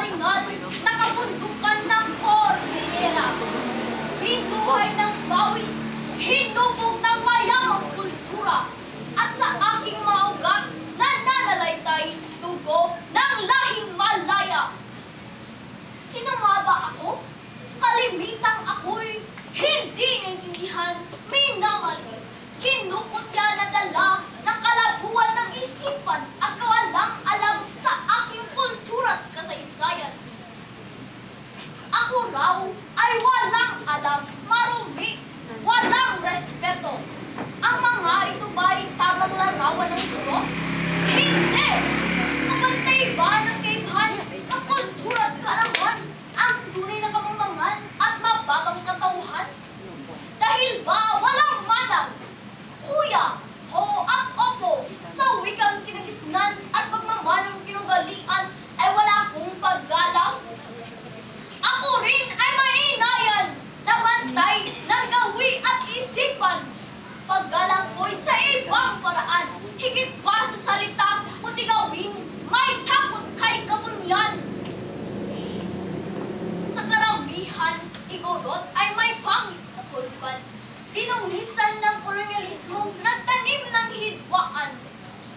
maringal na kabundukan ng Cordillera. Binuhay ng pawis, hinubog ng mayamang kultura, at sa aking mga ugat nananalaytay dugo ng lahing Malaya. Sino nga ba ako? Kalimitang ako'y hindi naintindihan, minamali. Kinukutya na dala ng kalabuan ng isipan at kawalang alam sa aking kultura at kasaysayan. Ako raw ay walang alam, marumi, walang respeto. Ang mga ito ba'y tamang larawan ng guro? Hindi! Kapantay ba ng kaibahan ang kultura at kaalaman, ang tunay na kamangmangan at mabagang katauhan? Dahil ba walang manang, kuya, ho at opo sa wikang sinagisnan at pagmamanong kinugalian ay wala akong paggalang? Ako rin ay mainayan na bantay ng gawi at isipan. Paggalang ko'y sa ibang paraan, higit pa sa salita o tigawin, may takot kay kabunyan. Sa karamihan, igorot ay may pangit na hulugan. Dinungisan ng kolonyalismo, nagtanim ng hidwaan.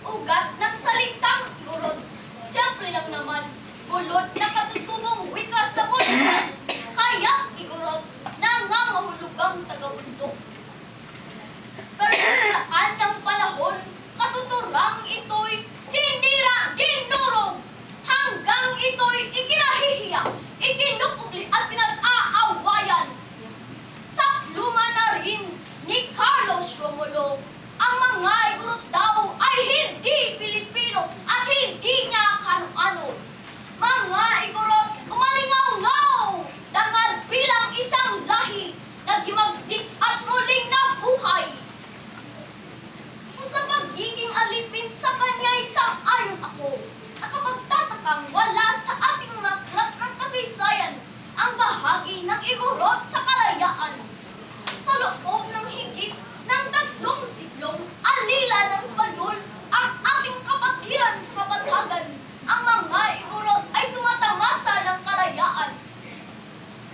Ugat ng salitang igorot, simple lang naman, gulod na katutubong wika sa bulugan. Kaya igorot, nangangahulugang tagabundok. Pero pagkaan ng panahon, katuturang ito'y sinira, ginurog, hanggang ito'y ikinahihiya, ikinukubli at pinag-aawayan. Sa pluma na rin ni Carlos Romulo, ang mga igorot daw ay hindi Pilipino at hindi niya kano-ano. Mga igorot, umalingaw-ngaw, dangal bilang isang lahi, naghimagsik at muling nabuhay. Kung sa pagiging alipin sa kanya'y sang-ayon ako, nakapagtatakang wala sa ating maklat ng kasaysayan ang bahagi ng igorot sa kalayaan. Sa loob ng higit ng 3 siklong alila ng Espanyol ang ating kapatiran sa kapatagan, ang mga igorot ay tumatamasa ng kalayaan.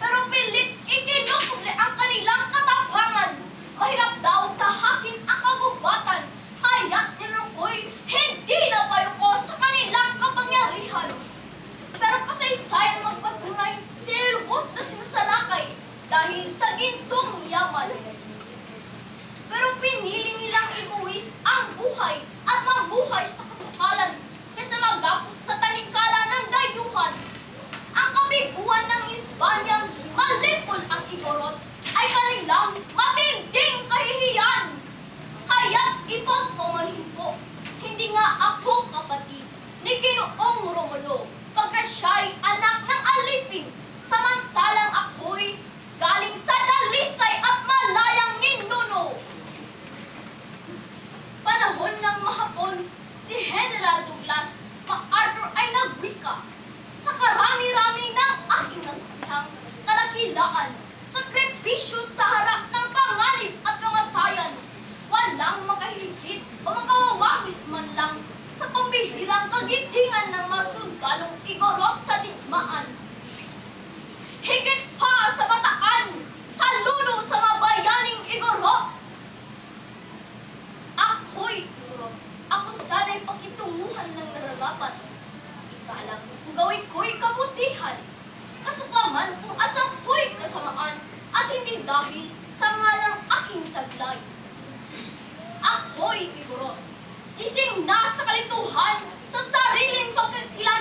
Pero pilit ikinukubli ang kanilang katapangan. Mahirap daw tahakin ang kabubatan, kaya tinukoy hindi na payuko sa kanilang kapangyarihan. Pero kasaysayan magpatunay, sinilubos na sinasalakay dahil sa gintong yaman. Pero pinili nilang ibuwis ang buhay at mamuhay sa kasukalan kaysa magapos sa tanikala ng dayuhan. Ang kabiguan ng Espanyang malipol ang igorot ay kanilang matinding kahihiyan. Kaya't ipagpamanhin ko, hindi nga ako kapatid ni Ginoong Romulo, pagkat siya'y anak ng alipin, samantalang ako'y galing sa dalisay at malayang ninuno. Panahon ng mahapon, si General Douglas MacArthur ay nagwika. Sa karami-rami ng aking nasaksihang kalakilaan, sakripisyo sa harap ng panganib at kamatayan, walang makahigit o makawawangis man lang sa pambihirang kagitingan ng mga sundalong igorot sa digmaan. Higit pa sa bataan, saludo sa mabayaning igorot. Ako'y igorot, ako sana'y pakitunguhan ng nararapat. Ikalang kung gawin ko'y kabutihan, kasukaman kung asang ko'y kasamaan, at hindi dahil sa ngalang aking taglay. Ako'y igorot, ising nasa kalituhan sa sariling pagkakilala